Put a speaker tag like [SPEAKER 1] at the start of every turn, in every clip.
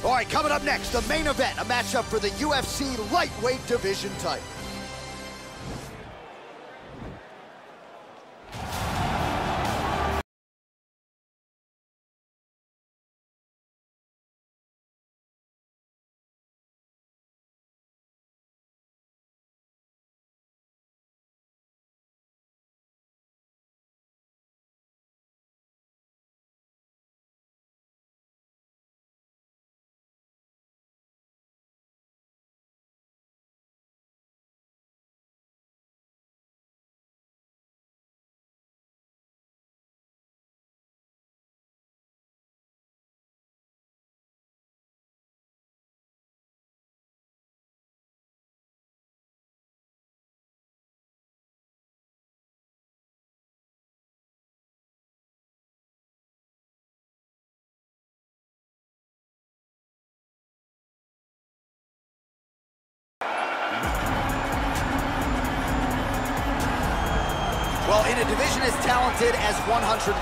[SPEAKER 1] All right, coming up next, the main event, a matchup for the UFC lightweight division title. Well, in a division as talented as 155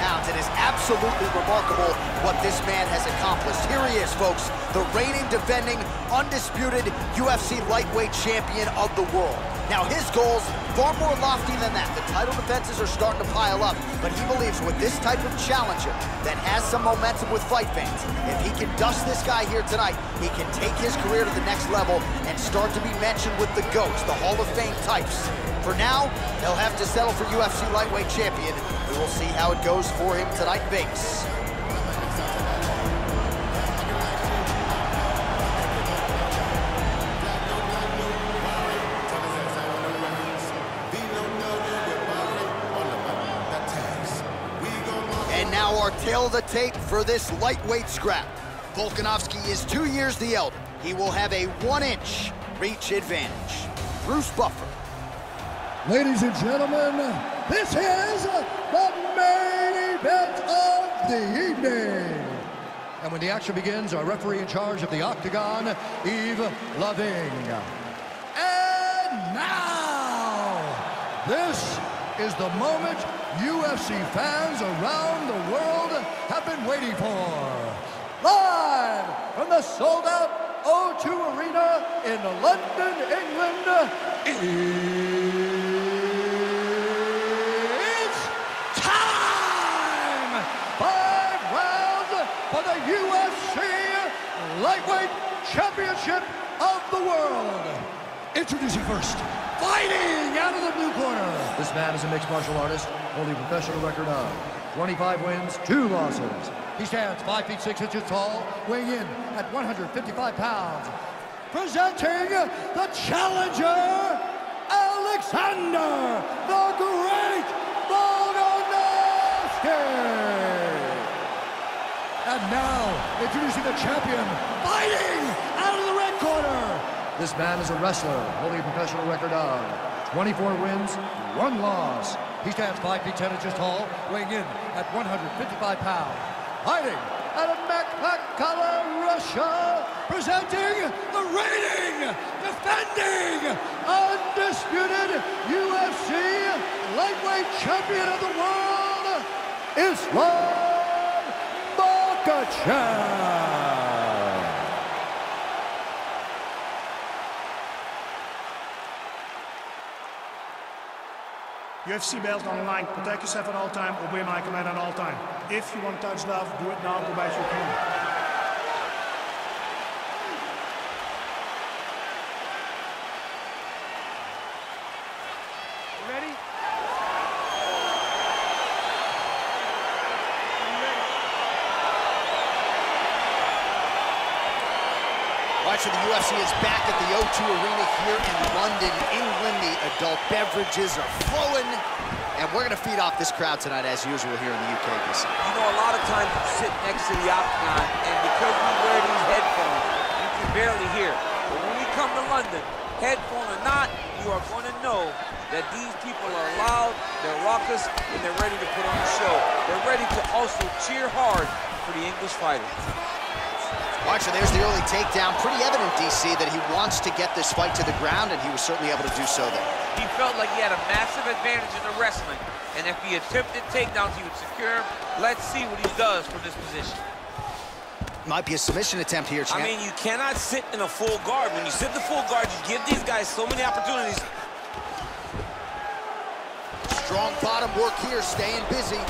[SPEAKER 1] pounds, it is absolutely remarkable what this man has accomplished. Here he is, folks, the reigning, defending, undisputed UFC lightweight champion of the world. Now, his goals, far more lofty than that. The title defenses are starting to pile up, but he believes with this type of challenger that has some momentum with fight fans, if he can dust this guy here tonight, he can take his career to the next level and start to be mentioned with the GOATs, the Hall of Fame types. For now, he'll have to settle for UFC lightweight champion. We will see how it goes for him tonight in Vegas. And now our tail of the tape for this lightweight scrap. Volkanovski is 2 years the elder. He will have a 1-inch reach advantage. Bruce Buffer.
[SPEAKER 2] Ladies and gentlemen, this is the main event of the evening. And when the action begins, our referee in charge of the Octagon, Yves Lavigne. And now, this is the moment UFC fans around the world have been waiting for. Live from the sold-out O2 Arena in London, England, it's time! 5 rounds for the UFC Lightweight Championship of the World. Introducing first, fighting out of the blue corner. This man is a mixed martial artist, holding a professional record of 25 wins, 2 losses. He stands 5 feet 6 inches tall, weighing in at 155 pounds. Presenting the challenger, Alexander the Great Volkanovski. And now, introducing the champion, fighting out of the red corner. This man is a wrestler, holding a professional record of 24 wins, 1 loss. He stands 5 feet 10 inches tall, weighing in at 155 pounds. Fighting out of Makhachev, Russia, presenting the reigning, defending, undisputed UFC lightweight champion of the world, Islam Makhachev.
[SPEAKER 3] UFC belt on the line. Protect yourself at all time. Obey my command at all time. If you want to touch love, do it now. Go back to your corner. Ready?
[SPEAKER 1] Watch, the UFC is back at the O2 Arena here in London, England. The adult beverages are flowing, and we're going to feed off this crowd tonight as usual here in the UK.
[SPEAKER 4] You know, a lot of times you sit next to the Octagon, and because we wear these headphones, you can barely hear. But when we come to London, headphone or not, you are going to know that these people are loud, they're raucous, and they're ready to put on a show. They're ready to also cheer hard for the English fighter.
[SPEAKER 1] Watch, there's the early takedown. Pretty evident, DC, that he wants to get this fight to the ground, and he was certainly able to do so there.
[SPEAKER 4] He felt like he had a massive advantage in the wrestling, and if he attempted takedowns, he would secure him. Let's see what he does from this position.
[SPEAKER 1] Might be a submission attempt here, champ.
[SPEAKER 4] I mean, you cannot sit in a full guard. When you sit in the full guard, you give these guys so many opportunities.
[SPEAKER 1] Strong bottom work here, staying busy.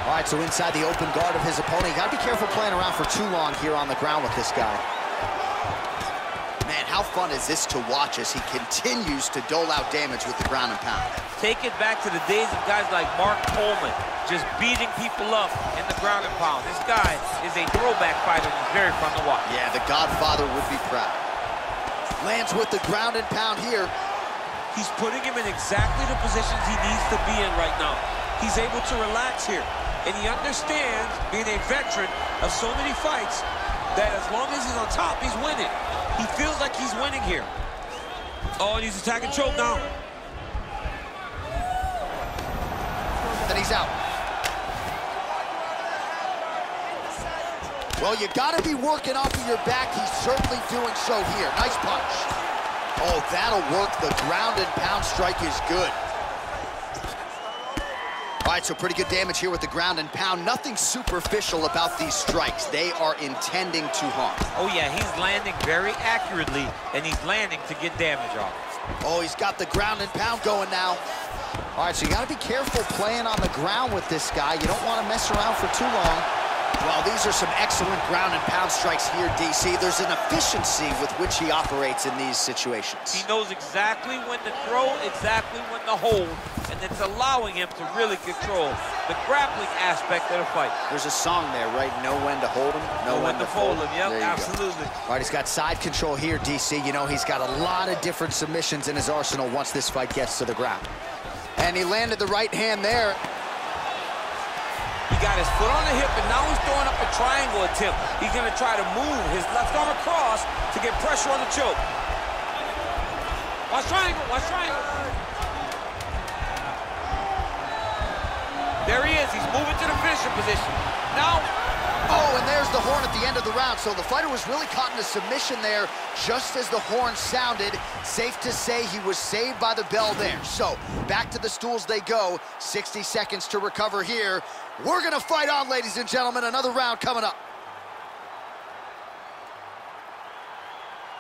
[SPEAKER 1] All right, so inside the open guard of his opponent. You gotta be careful playing around for too long here on the ground with this guy. Man, how fun is this to watch as he continues to dole out damage with the ground and pound.
[SPEAKER 4] Take it back to the days of guys like Mark Coleman, just beating people up in the ground and pound. This guy is a throwback fighter. He's very fun to watch.
[SPEAKER 1] Yeah, the Godfather would be proud. Lands with the ground and pound here.
[SPEAKER 4] He's putting him in exactly the positions he needs to be in right now. He's able to relax here. And he understands, being a veteran of so many fights, that as long as he's on top, he's winning. He feels like he's winning here. Oh, and he's attacking choke now.
[SPEAKER 1] Then he's out. Well, you gotta be working off of your back. He's certainly doing so here. Nice punch. Oh, that'll work. The ground and pound strike is good. All right, so pretty good damage here with the ground and pound. Nothing superficial about these strikes. They are intending to harm.
[SPEAKER 4] Oh, yeah, he's landing very accurately, and he's landing to get damage off.
[SPEAKER 1] Oh, he's got the ground and pound going now. All right, so you got to be careful playing on the ground with this guy. You don't want to mess around for too long. Well, these are some excellent ground and pound strikes here, DC. There's an efficiency with which he operates in these situations.
[SPEAKER 4] He knows exactly when to throw, exactly when to hold, and it's allowing him to really control the grappling aspect of the fight.
[SPEAKER 1] There's a song there, right? Know when to hold him, know when to fold him.
[SPEAKER 4] Yep, absolutely.
[SPEAKER 1] All right, he's got side control here, DC. You know, he's got a lot of different submissions in his arsenal once this fight gets to the ground. And he landed the right hand there.
[SPEAKER 4] He got his foot on the hip, and now he's throwing up a triangle attempt. He's going to try to move his left arm across to get pressure on the choke. Watch triangle, watch triangle. There he is. He's moving to the finisher position. Now.
[SPEAKER 1] Oh, and there's the horn at the end of the round. So the fighter was really caught in a submission there just as the horn sounded. Safe to say he was saved by the bell there. So back to the stools they go. 60 seconds to recover here. We're going to fight on, ladies and gentlemen. Another round coming up.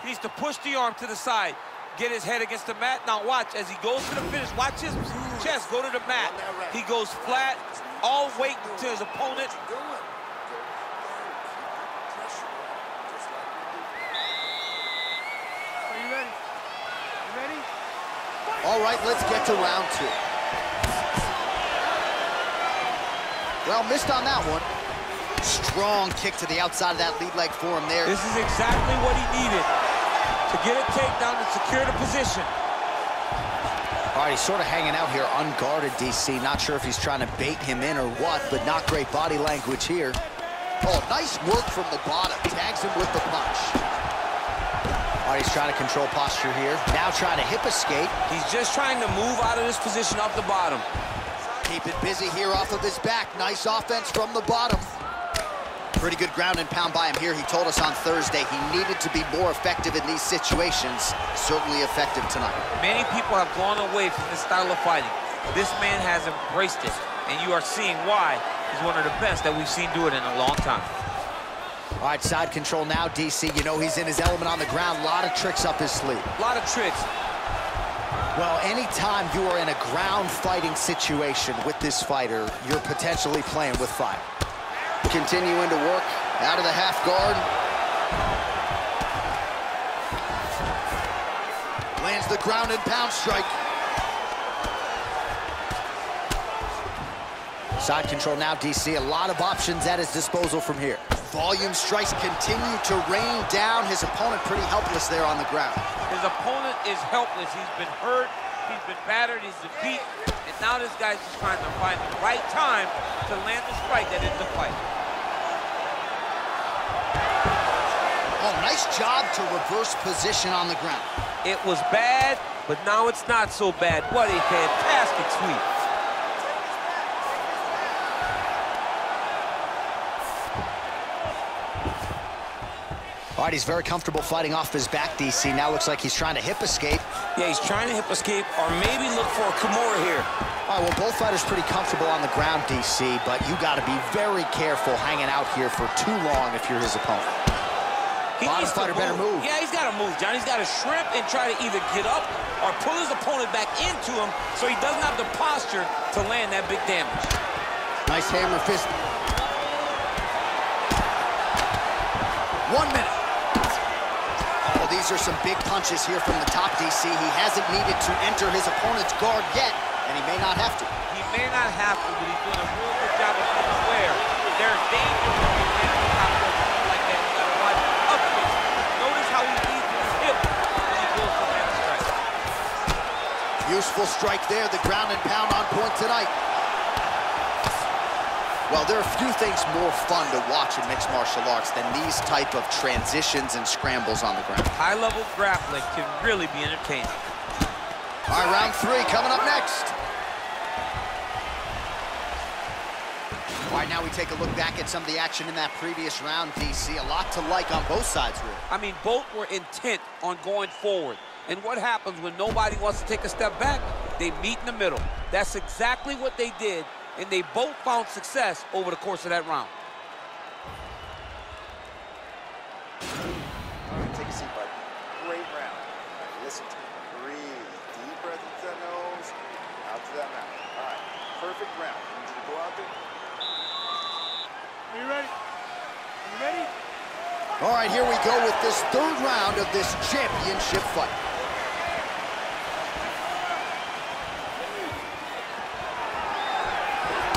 [SPEAKER 4] He needs to push the arm to the side. Get his head against the mat. Now watch, as he goes to the finish, watch his chest go to the mat. He goes flat, all weight to his opponent.
[SPEAKER 5] Are you ready? You ready?
[SPEAKER 1] All right, let's get to round two. Well, missed on that one. Strong kick to the outside of that lead leg for him there.
[SPEAKER 4] This is exactly what he needed to get a takedown and secure the position.
[SPEAKER 1] All right, he's sort of hanging out here unguarded, DC. Not sure if he's trying to bait him in or what, but not great body language here. Oh, nice work from the bottom. Tags him with the punch. All right, he's trying to control posture here. Now trying to hip escape.
[SPEAKER 4] He's just trying to move out of this position off the bottom.
[SPEAKER 1] Keep it busy here off of his back. Nice offense from the bottom. Pretty good ground and pound by him here. He told us on Thursday he needed to be more effective in these situations. Certainly effective tonight. Many people have gone away from this style of fighting. This man has embraced it, and you are seeing why he's one of the best that we've seen do it in a long time. All right, side control now, DC. You know he's in his element on the ground. A lot of tricks up his sleeve.
[SPEAKER 4] A lot of tricks.
[SPEAKER 1] Well, anytime you are in a ground fighting situation with this fighter, you're potentially playing with fire. Continuing to work out of the half guard. Lands the ground and pound strike. Side control now, DC. A lot of options at his disposal from here. Volume strikes continue to rain down. His opponent pretty helpless there on the ground.
[SPEAKER 4] His opponent is helpless. He's been hurt, he's been battered, he's been beat, and now this guy's just trying to find the right time to land the strike that ends the fight.
[SPEAKER 1] Oh, nice job to reverse position on the ground.
[SPEAKER 4] It was bad, but now it's not so bad. What a fantastic sweep.
[SPEAKER 1] All right, he's very comfortable fighting off his back, DC. Now looks like he's trying to hip escape.
[SPEAKER 4] Yeah, he's trying to hip escape or maybe look for a Kimura here.
[SPEAKER 1] All right, well, both fighters pretty comfortable on the ground, DC, but you got to be very careful hanging out here for too long if you're his opponent. Bottom fighter better move.
[SPEAKER 4] Yeah, he's got to move, John. He's got to shrimp and try to either get up or pull his opponent back into him so he doesn't have the posture to land that big damage.
[SPEAKER 1] Nice hammer fist. 1 minute. Oh, these are some big punches here from the top, DC. He hasn't needed to enter his opponent's guard yet, and he may not have to.
[SPEAKER 4] He may not have to, but he's doing a real good job of being aware. There's danger when you land on top of him like that. You gotta watch up his. Notice how he leads with his hip when he goes for that strike.
[SPEAKER 1] Useful strike there, the ground and pound on point tonight. Well, there are a few things more fun to watch in mixed martial arts than these type of transitions and scrambles on the ground.
[SPEAKER 4] High-level grappling can really be entertaining.
[SPEAKER 1] All right, round 3 coming up next. All right, now we take a look back at some of the action in that previous round, DC. A lot to like on both sides, really.
[SPEAKER 4] I mean, both were intent on going forward. And what happens when nobody wants to take a step back? They meet in the middle. That's exactly what they did, and they both found success over the course of that round.
[SPEAKER 6] All right, take a seat, bud. Great round. Now, listen to me. Breathe. Deep breath into that nose, out to that mouth. All right, perfect round. I need you to go out there.
[SPEAKER 5] Are you ready? Are you ready?
[SPEAKER 1] All right, here we go with this 3rd round of this championship fight.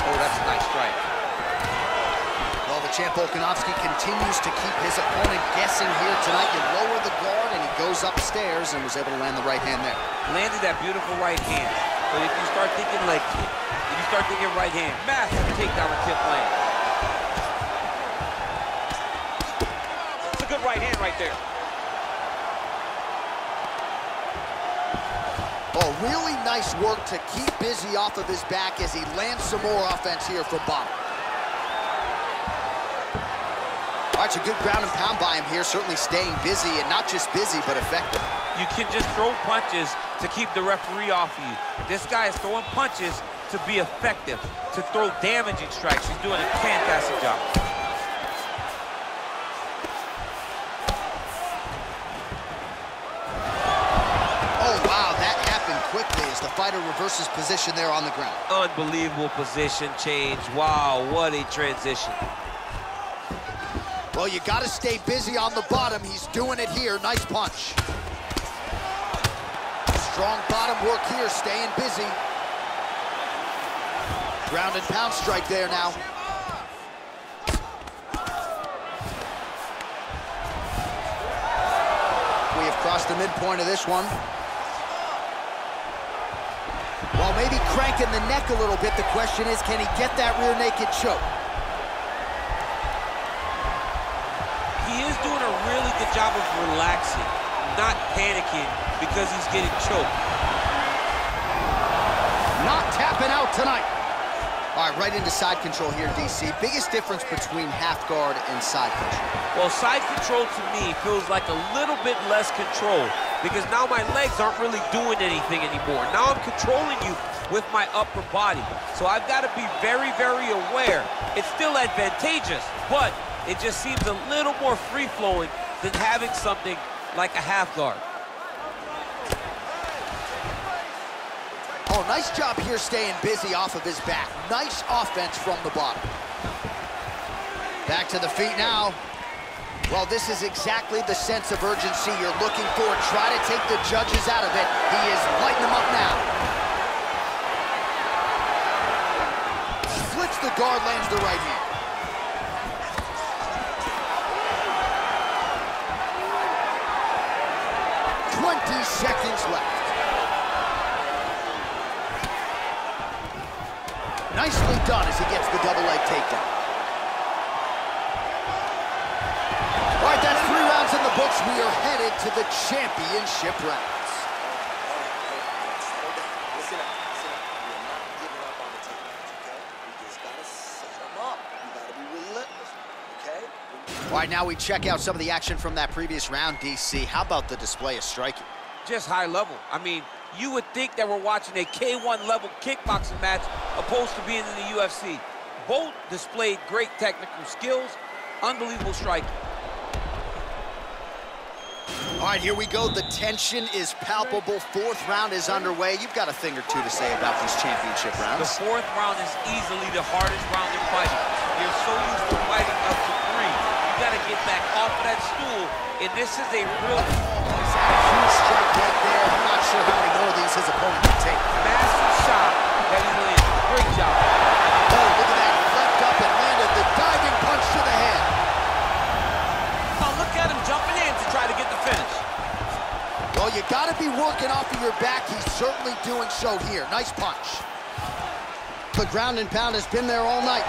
[SPEAKER 4] Oh, that's a nice strike.
[SPEAKER 1] Well, the champ Volkanovski continues to keep his opponent guessing here tonight. You lower the guard, and he goes upstairs and was able to land the right hand there.
[SPEAKER 4] Landed that beautiful right hand. But if you start thinking leg kick, if you start thinking right hand, massive takedown with tip land. That's a good right hand right there.
[SPEAKER 1] Oh, really nice work to keep busy off of his back as he lands some more offense here from bottom. All right, it's a good ground and pound by him here, certainly staying busy, and not just busy, but effective.
[SPEAKER 4] You can just throw punches to keep the referee off of you. This guy is throwing punches to be effective, to throw damaging strikes. He's doing a fantastic job.
[SPEAKER 1] Oh, wow, that happened quickly as the fighter reverses position there on the ground.
[SPEAKER 4] Unbelievable position change. Wow, what a transition.
[SPEAKER 1] Well, you got to stay busy on the bottom. He's doing it here. Nice punch. Strong bottom work here, staying busy. Ground and pound strike there now. We have crossed the midpoint of this one. While maybe cranking the neck a little bit, the question is, can he get that rear naked choke?
[SPEAKER 4] He is doing a really good job of relaxing, not panicking because he's getting choked.
[SPEAKER 1] Not tapping out tonight. All right, right into side control here, DC. Biggest difference between half guard and side control?
[SPEAKER 4] Well, side control to me feels like a little bit less control because now my legs aren't really doing anything anymore. Now I'm controlling you with my upper body. So I've got to be very, very aware. It's still advantageous, but it just seems a little more free-flowing than having something like a half guard.
[SPEAKER 1] Oh, nice job here staying busy off of his back. Nice offense from the bottom. Back to the feet now. Well, this is exactly the sense of urgency you're looking for. Try to take the judges out of it. He is lighting them up now. Splits the guard, lands the right hand. 20 seconds left. Nicely done as he gets the double leg takedown. All right, that's 3 rounds in the books. We are headed to the championship rounds.
[SPEAKER 6] Listen up. We are not giving up on the takedowns, okay? We just gotta set them up. We gotta be relentless, okay?
[SPEAKER 1] All right, now we check out some of the action from that previous round, DC. How about the display of striking?
[SPEAKER 4] Just high level. I mean, You would think that we're watching a K1 level kickboxing match opposed to being in the UFC. Both displayed great technical skills, unbelievable striking.
[SPEAKER 1] All right, here we go. The tension is palpable. Fourth round is underway. You've got a thing or two to say about these championship rounds.
[SPEAKER 4] The fourth round is easily the hardest round in fighting. You're so used to fighting up to 3. You got to get back off of that stool, and this is a real...
[SPEAKER 1] He's had a huge strike right there. I'm not sure how many more of these his opponent can take.
[SPEAKER 4] Massive shot that he landed. Great job.
[SPEAKER 1] Oh, look at that. He leapt up and landed the diving punch to the head.
[SPEAKER 4] Oh, look at him jumping in to try to get the finish.
[SPEAKER 1] Well, you got to be working off of your back. He's certainly doing so here. Nice punch. The ground and pound has been there all night.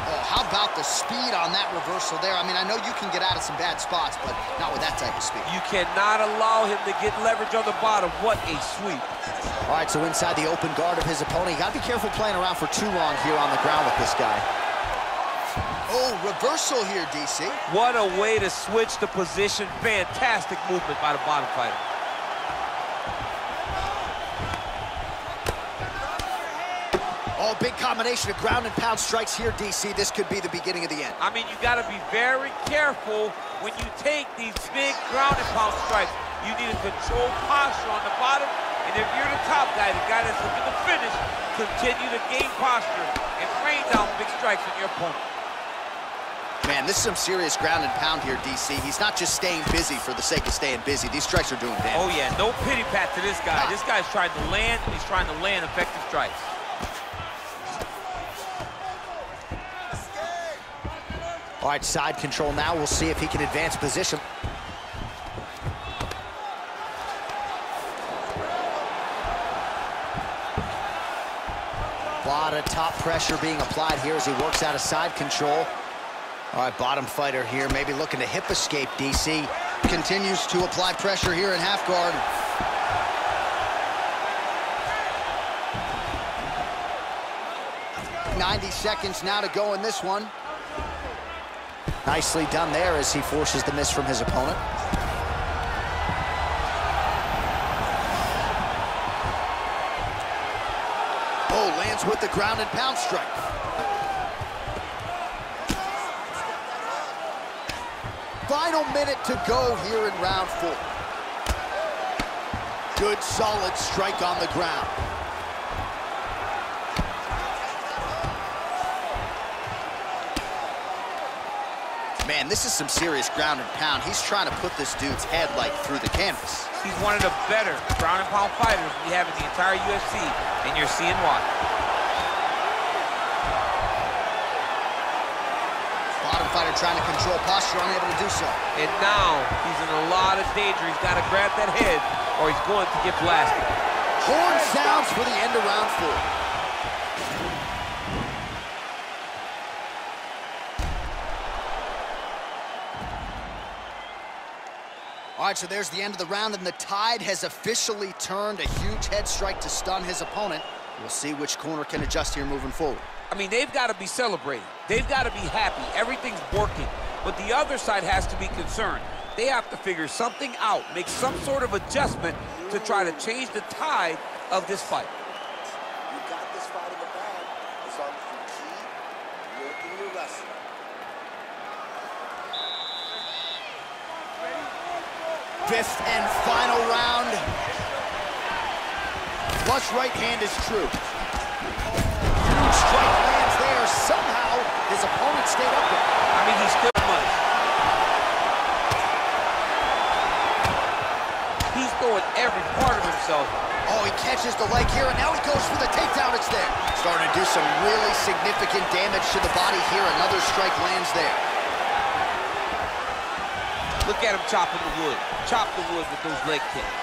[SPEAKER 1] Oh, how about the speed on that reversal there? I mean, I know you can get out of some bad spots, but not with that type of speed.
[SPEAKER 4] You cannot allow him to get leverage on the bottom. What a sweep.
[SPEAKER 1] All right, so inside the open guard of his opponent, you got to be careful playing around for too long here on the ground with this guy. Oh, reversal here, DC.
[SPEAKER 4] What a way to switch the position. Fantastic movement by the bottom fighter.
[SPEAKER 1] Oh, big combination of ground and pound strikes here, DC. This could be the beginning of the end.
[SPEAKER 4] I mean, you got to be very careful when you take these big ground and pound strikes. You need a controlled posture on the bottom, and if you're the top guy, the guy that's looking to finish, continue to gain posture and rain down big strikes on your opponent.
[SPEAKER 1] Man, this is some serious ground and pound here, DC. He's not just staying busy for the sake of staying busy. These strikes are doing damage.
[SPEAKER 4] Oh, yeah, no pity pat to this guy. This guy's trying to land, and he's trying to land effective strikes.
[SPEAKER 1] All right, side control now. We'll see if he can advance position. A lot of top pressure being applied here as he works out of side control. All right, bottom fighter here, maybe looking to hip escape. DC continues to apply pressure here in half guard. .90 seconds now to go in this one. Nicely done there as he forces the miss from his opponent. Oh, lands with the ground and pound strike. Final minute to go here in round 4. Good, solid strike on the ground. Man, this is some serious ground and pound. He's trying to put this dude's head, like, through the canvas.
[SPEAKER 4] He's one of the better ground and pound fighters we have in the entire UFC, and you're seeing why.
[SPEAKER 1] Bottom fighter trying to control posture, unable to do so.
[SPEAKER 4] And now he's in a lot of danger. He's got to grab that head, or he's going to get blasted.
[SPEAKER 1] Horn sounds for the end of round 4. All right, so there's the end of the round, and the tide has officially turned. A huge head strike to stun his opponent. We'll see which corner can adjust here moving forward.
[SPEAKER 4] I mean, they've got to be celebrating. They've got to be happy. Everything's working. But the other side has to be concerned. They have to figure something out, make some sort of adjustment to try to change the tide of this fight.
[SPEAKER 6] You got this fight in the bag as long as you keep working your wrestling.
[SPEAKER 1] Fifth and final round. Flush right hand is true. Huge strike lands there. Somehow, his opponent stayed up there.
[SPEAKER 4] I mean, he's still money. He's throwing every part of himself.
[SPEAKER 1] Oh, he catches the leg here, and now he goes for the takedown. It's there. Starting to do some really significant damage to the body here. Another strike lands there.
[SPEAKER 4] Look at him chopping the wood. Chop the wood with those leg kicks.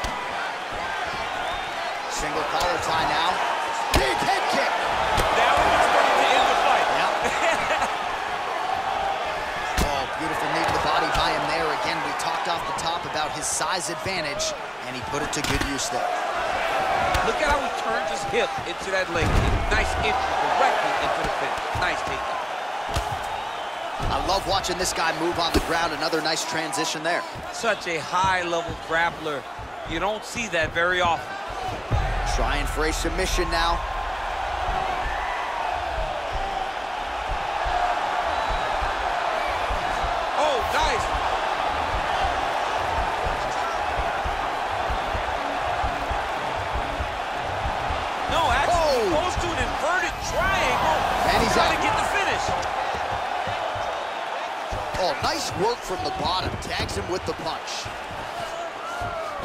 [SPEAKER 1] Single collar tie now. Big head kick.
[SPEAKER 4] Now he's ready to end the fight.
[SPEAKER 1] Yep. Oh, beautiful knee to the body by him there. Again, we talked off the top about his size advantage, and he put it to good use there.
[SPEAKER 4] Look at how he turns his hip into that leg kick. Nice entry directly into the finish. Nice takedown.
[SPEAKER 1] I love watching this guy move on the ground. Another nice transition there.
[SPEAKER 4] Such a high-level grappler. You don't see that very often.
[SPEAKER 1] Trying for a submission now.
[SPEAKER 4] Oh, nice. No, actually, he goes to an inverted triangle.
[SPEAKER 1] And he's
[SPEAKER 4] trying
[SPEAKER 1] out.
[SPEAKER 4] to get the finish.
[SPEAKER 1] Oh, nice work from the bottom. Tags him with the punch.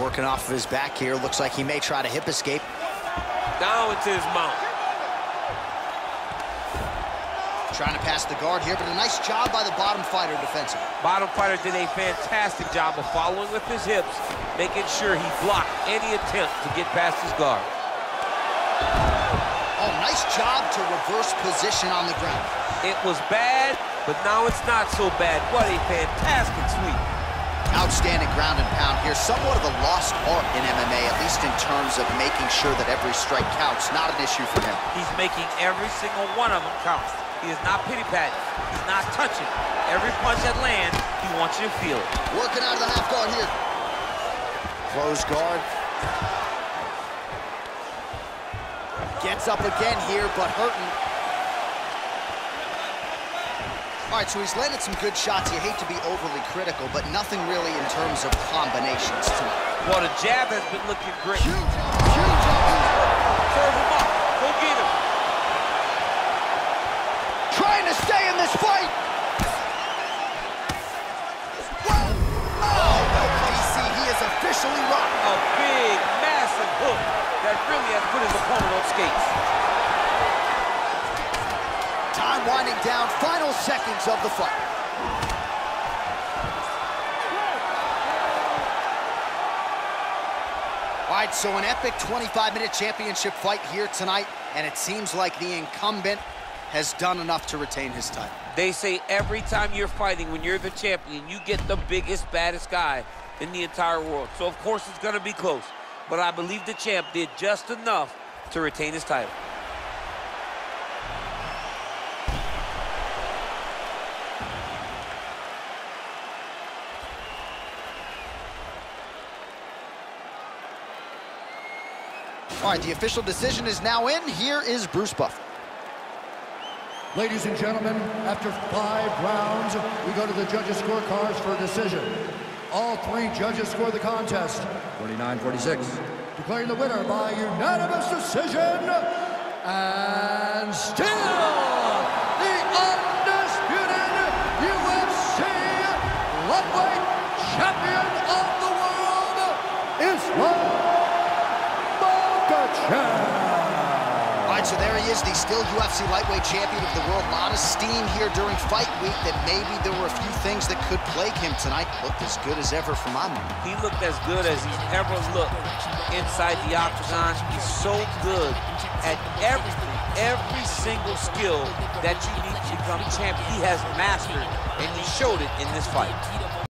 [SPEAKER 1] Working off of his back here. Looks like he may try to hip escape.
[SPEAKER 4] Down into his mount.
[SPEAKER 1] Trying to pass the guard here, but a nice job by the bottom fighter defensively.
[SPEAKER 4] Bottom fighter did a fantastic job of following with his hips, making sure he blocked any attempt to get past his guard.
[SPEAKER 1] Oh, nice job to reverse position on the ground.
[SPEAKER 4] It was bad, but now it's not so bad. What a fantastic sweep.
[SPEAKER 1] Outstanding ground and pound here. Somewhat of a lost art in MMA, at least in terms of making sure that every strike counts. Not an issue for him.
[SPEAKER 4] He's making every single one of them count. He is not pity-patting. He's not touching. Every punch that lands, he wants you to feel it.
[SPEAKER 1] Working out of the half guard here. Close guard. Gets up again here, but hurting. All right, so he's landed some good shots. You hate to be overly critical, but nothing really in terms of combinations tonight.
[SPEAKER 4] Well, the jab has been looking great.
[SPEAKER 1] Huge, huge.
[SPEAKER 4] Serve him up. Go get him.
[SPEAKER 1] Trying to stay in this fight. Oh, DC, he is officially rocked.
[SPEAKER 4] A big, massive hook that really has put his opponent on skates.
[SPEAKER 1] Time winding down, final seconds of the fight. All right, so an epic 25-minute championship fight here tonight, and it seems like the incumbent has done enough to retain his title.
[SPEAKER 4] They say every time you're fighting, when you're the champion, you get the biggest, baddest guy in the entire world. So, of course, it's going to be close. But I believe the champ did just enough to retain his title.
[SPEAKER 1] All right, the official decision is now in. Here is Bruce Buffer.
[SPEAKER 2] Ladies and gentlemen, after 5 rounds, we go to the judges' scorecards for a decision. All 3 judges score the contest, 49-46. Declaring the winner by unanimous decision, and still the undisputed UFC lightweight champion of the world is Makhachev.
[SPEAKER 1] All right, so there he is, the still UFC lightweight champion of the world. A lot of steam here during fight week that maybe there were a few things that could plague him tonight. Looked as good as ever for my man.
[SPEAKER 4] He looked as good as he's ever looked inside the octagon. He's so good at everything, every single skill that you need to become champion. He has mastered, and he showed it in this fight.